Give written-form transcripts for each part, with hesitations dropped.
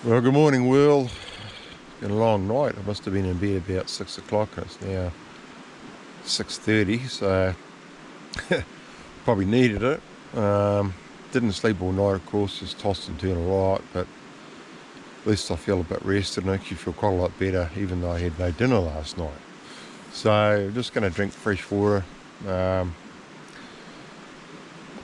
Well, good morning, world. It's been a long night. I must have been in bed about 6 o'clock and it's now 6:30, so probably needed it. Didn't sleep all night, of course, just tossed and turned a lot, but at least I feel a bit rested and actually feel quite a lot better, even though I had no dinner last night. So I'm just going to drink fresh water.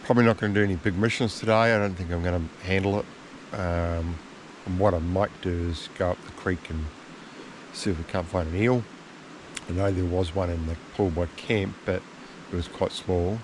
Probably not going to do any big missions today. I don't think I'm going to handle it. And what I might do is go up the creek and see if we can't find an eel. I know there was one in the pool by camp, but it was quite small.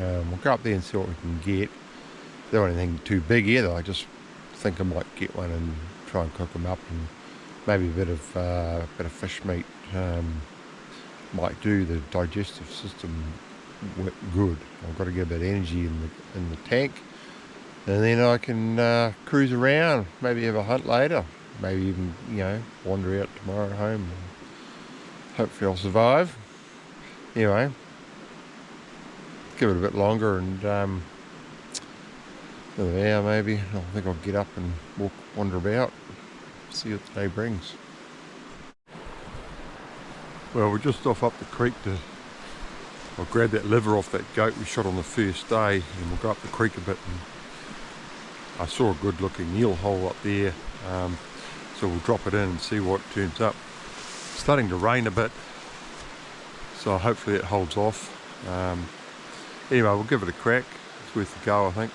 We'll go up there and see what we can get. If there wasn't anything too big either, I just think I might get one and try and cook them up, and maybe a bit of fish meat might do the digestive system good. I've got to get a bit of energy in the tank. And then I can cruise around, maybe have a hunt later, maybe even, wander out tomorrow home. Hopefully I'll survive. Anyway, give it a bit longer and another hour maybe. I think I'll get up and wander about, see what the day brings. Well, we're just off up the creek I'll grab that liver off that goat we shot on the first day, and we'll go up the creek a bit. And I saw a good looking eel hole up there, so we'll drop it in and see what turns up. It's starting to rain a bit, so hopefully it holds off. Anyway, we'll give it a crack. It's worth a go, I think.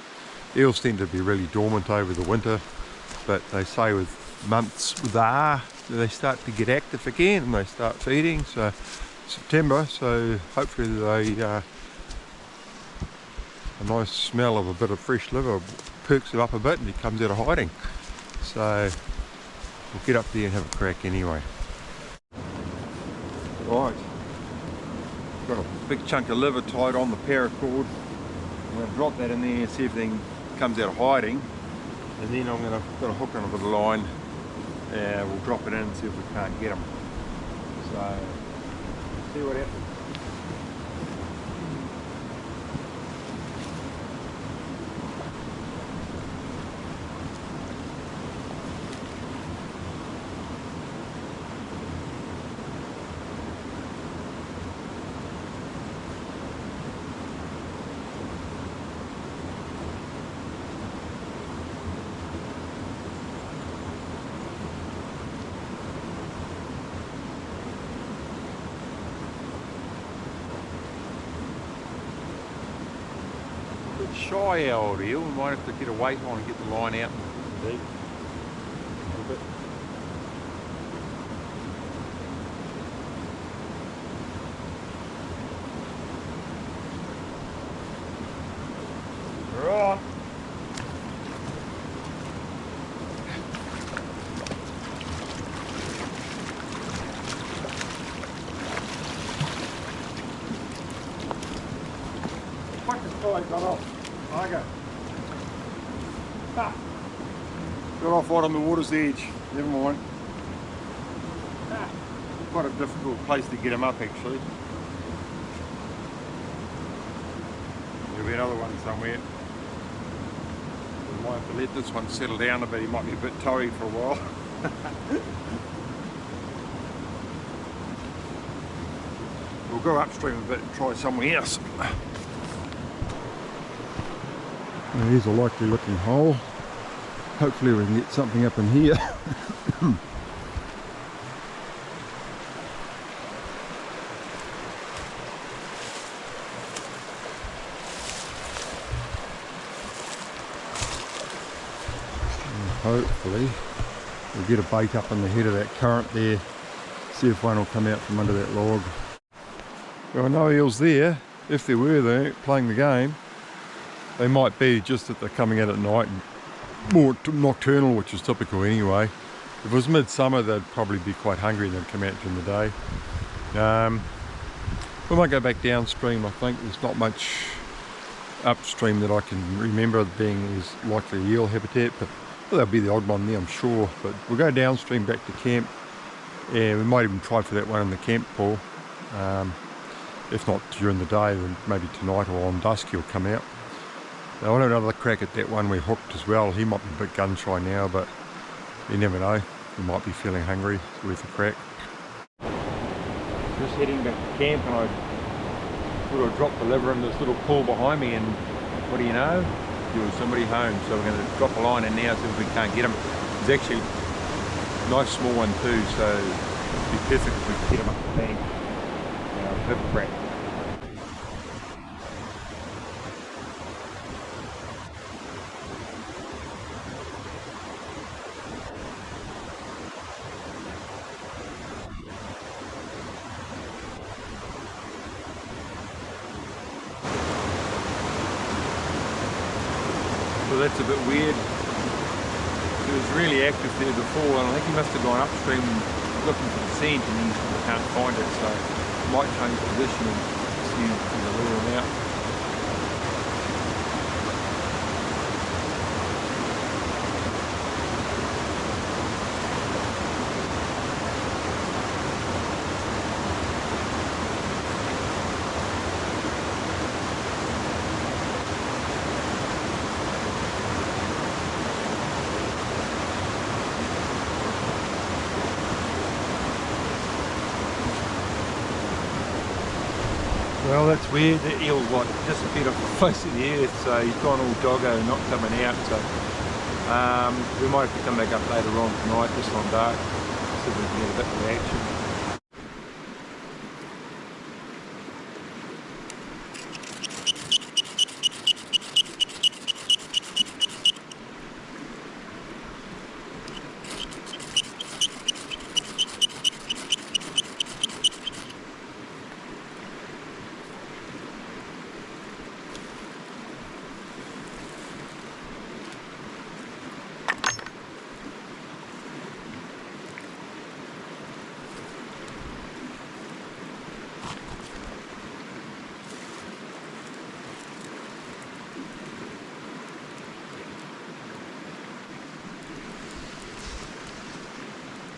Eels tend to be really dormant over the winter, but they say with months they start to get active again and they start feeding. So September, so hopefully a nice smell of a bit of fresh liver perks him up a bit and he comes out of hiding. So we'll get up there and have a crack anyway. Right, got a big chunk of liver tied on the paracord. I'm going to drop that in there and see if anything comes out of hiding, and then I'm going to put a hook on a bit of line and we'll drop it in and see if we can't get them. So see what happens. Shy our old eel, we might have to get a weight on and get the line out deep a little bit. Right. Fuck this guy got off. Okay. Ah. Got off right on the water's edge. Never mind. Ah. Quite a difficult place to get him up actually. There'll be another one somewhere. We might have to let this one settle down a bit. He might be a bit towy for a while. We'll go upstream a bit and try somewhere else. Here's a likely looking hole. Hopefully we can get something up in here. Hopefully we'll get a bait up in the head of that current there, see if one will come out from under that log. There are no eels there. If there were there playing the game, they might be just that they're coming out at night and more nocturnal, which is typical anyway. If it was midsummer, they'd probably be quite hungry and they'd come out during the day. We might go back downstream. I think there's not much upstream that I can remember being is likely eel habitat, but there'll be the odd one there, I'm sure. But we'll go downstream back to camp, and we might even try for that one in the camp pool. If not during the day, then maybe tonight or on dusk he'll come out. Now, I'll have another crack at that one we hooked as well. He might be a bit gun shy now, but You never know, you might be feeling hungry, it's worth a crack. Just heading back to camp, and I thought I'd drop the lever in this little pool behind me, and what do you know? There was somebody home, so we're going to drop a line in now, see if we can't get them. There's actually a nice small one too, so it'd be perfect if we could get them up the bank. Have a crack. So that's a bit weird. He was really active there before, and I think he must have gone upstream looking for the scent, and he can't find it, so might change position and see if we can lure him out. Well, that's weird. The eel's like disappeared off the face of the earth, so he's gone all doggo and not coming out. So we might have to come back up later on tonight, just on dark, so we can get a bit more action.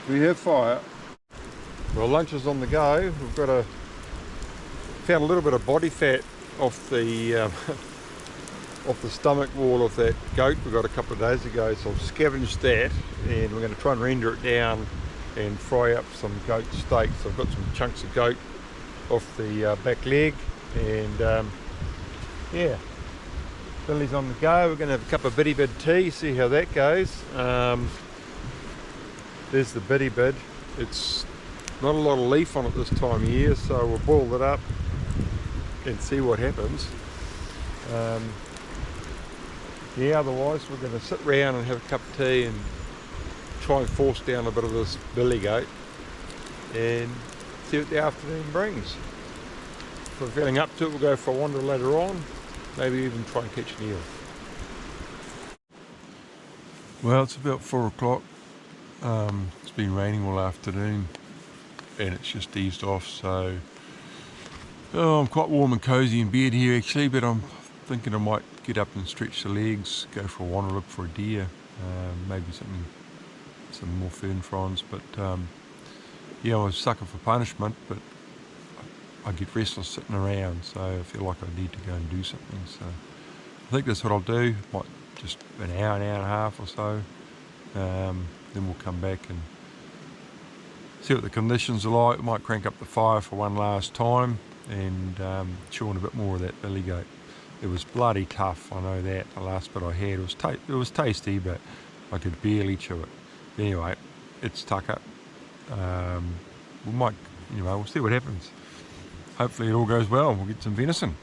We have fire. Well, lunch is on the go. We've got found a little bit of body fat off the off the stomach wall of that goat we got a couple of days ago, so I've scavenged that, and we're going to try and render it down and fry up some goat steaks. So I've got some chunks of goat off the back leg, and yeah, Billy's on the go. We're going to have a cup of bitty bid tea, see how that goes. There's the bitty bid. It's not a lot of leaf on it this time of year, so we'll boil it up and see what happens. Yeah, otherwise we're going to sit round and have a cup of tea and try and force down a bit of this billy goat and see what the afternoon brings. If we're feeling up to it, we'll go for a wander later on, maybe even try and catch an eel. Well, it's about 4 o'clock. It's been raining all afternoon and it's just eased off, so I'm quite warm and cozy in bed here actually, but I'm thinking I might get up and stretch the legs, go for a wander, look for a deer, maybe some more fern fronds, but yeah, I was a sucker for punishment, but I get restless sitting around, so I feel like I need to go and do something. So I think that's what I'll do. Might just an hour and a half or so, then we'll come back and see what the conditions are like. We might crank up the fire for one last time and chew on a bit more of that billy goat. It was bloody tough, I know that. The last bit I had, it was tasty, but I could barely chew it. Anyway, it's tucker. We might, we'll see what happens. Hopefully it all goes well and we'll get some venison.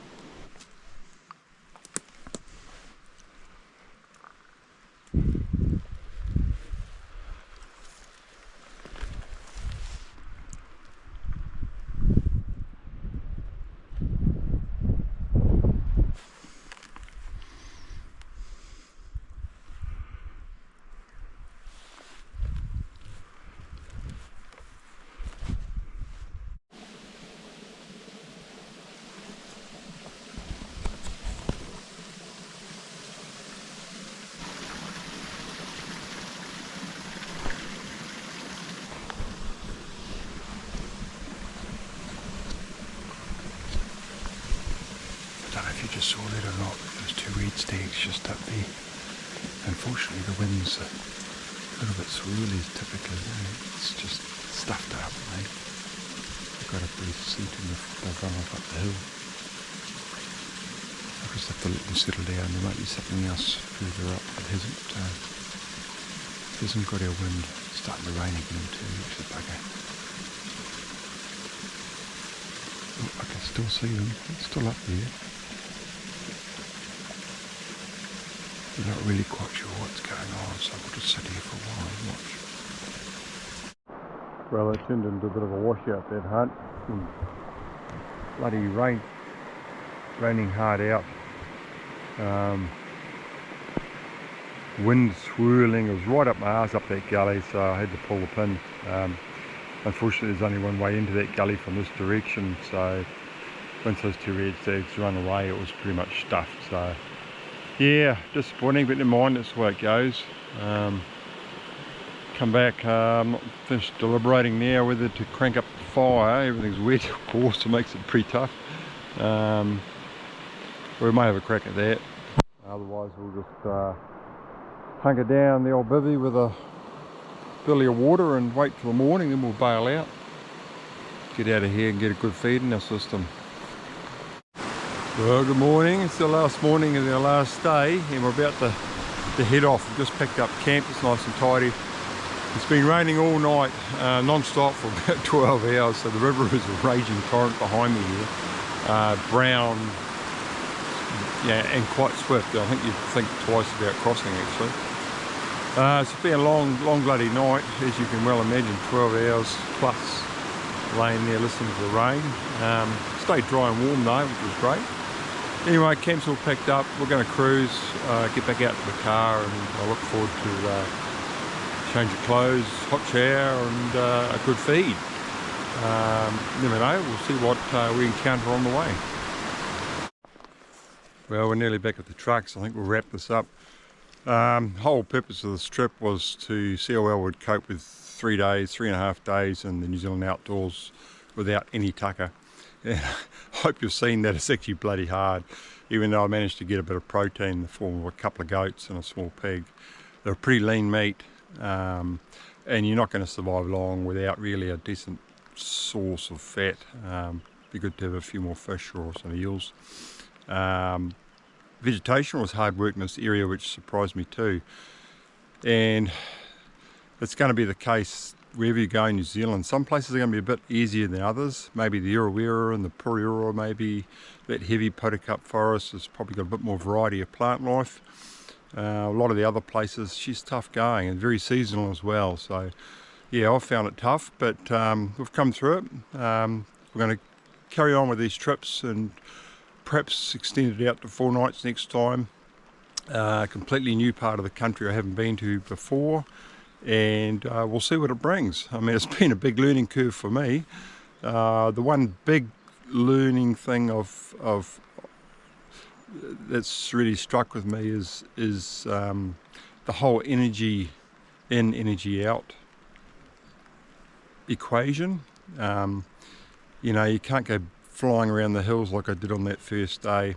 I don't know if you just saw that or not, but there's two red stags just up there. Unfortunately the wind's little bit swirly as typically, it's just stuffed up, mate. I've got a brief seat in they've run off up the hill. I just have to let them settle down. There might be something else further up that hasn't got our wind. It's starting to rain again too, which is a bugger. Oh, I can still see them, it's still up there. We're not really quite sure what's going on, so we'll just sit here for a while and watch. Well, it turned into a bit of a washout, that hunt. Bloody raining hard out. Wind swirling, it was right up my arse up that gully, so I had to pull the pin. Unfortunately, there's only one way into that gully from this direction, so once those two red stags run away, it was pretty much stuffed. So yeah, disappointing, but never mind, that's the way it goes. Come back, I'm not finished deliberating now whether to crank up the fire. Everything's wet, of course, so it makes it pretty tough. We may have a crack at that. Otherwise, we'll just hunker down the old bivvy with a billy of water and wait till the morning, then we'll bail out. Get out of here and get a good feed in our system. Well, good morning. It's the last morning of our last day and we're about to head off. We've just picked up camp, it's nice and tidy. It's been raining all night, non-stop for about 12 hours, so the river is a raging torrent behind me here. Brown, yeah, and quite swift. I think you'd think twice about crossing actually. It's been a long bloody night, as you can well imagine, 12 hours plus laying there listening to the rain. Stayed dry and warm though, which was great. Anyway, camp's all packed up, we're going to cruise, get back out to the car, and I look forward to change of clothes, hot shower and a good feed. Never know, we'll see what we encounter on the way. Well, we're nearly back at the trucks, I think we'll wrap this up. Whole purpose of this trip was to see how well we'd cope with 3.5 days in the New Zealand outdoors without any tucker. And I hope you've seen that it's actually bloody hard, even though I managed to get a bit of protein in the form of a couple of goats and a small pig. They're pretty lean meat, and you're not going to survive long without really a decent source of fat. Be good to have a few more fish or some eels. Vegetation was hard work in this area, which surprised me too, and it's going to be the case wherever you go in New Zealand. Some places are going to be a bit easier than others. Maybe the Irawira and the Puriura, maybe that heavy podocarp forest has probably got a bit more variety of plant life. A lot of the other places, she's tough going and very seasonal as well. So yeah, I've found it tough, but we've come through it. We're going to carry on with these trips and perhaps extend it out to 4 nights next time. Completely new part of the country I haven't been to before, and we'll see what it brings. I mean, it's been a big learning curve for me. The one big learning thing of that's really struck with me is the whole energy in, energy out equation. You know, you can't go flying around the hills like I did on that first day,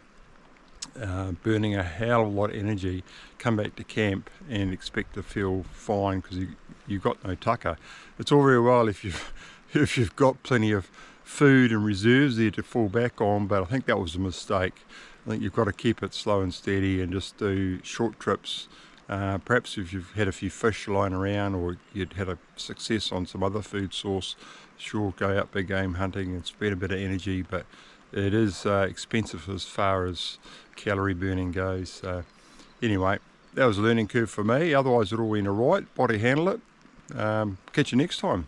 burning a hell of a lot of energy, come back to camp and expect to feel fine because you've got no tucker. It's all very well if you've got plenty of food and reserves there to fall back on, but I think that was a mistake. I think you've got to keep it slow and steady and just do short trips. Perhaps if you've had a few fish lying around or you'd had a success on some other food source, sure, go out big game hunting and spend a bit of energy, but it is expensive as far as calorie burning goes. So anyway, that was a learning curve for me. Otherwise it all went alright, body handle it. Catch you next time.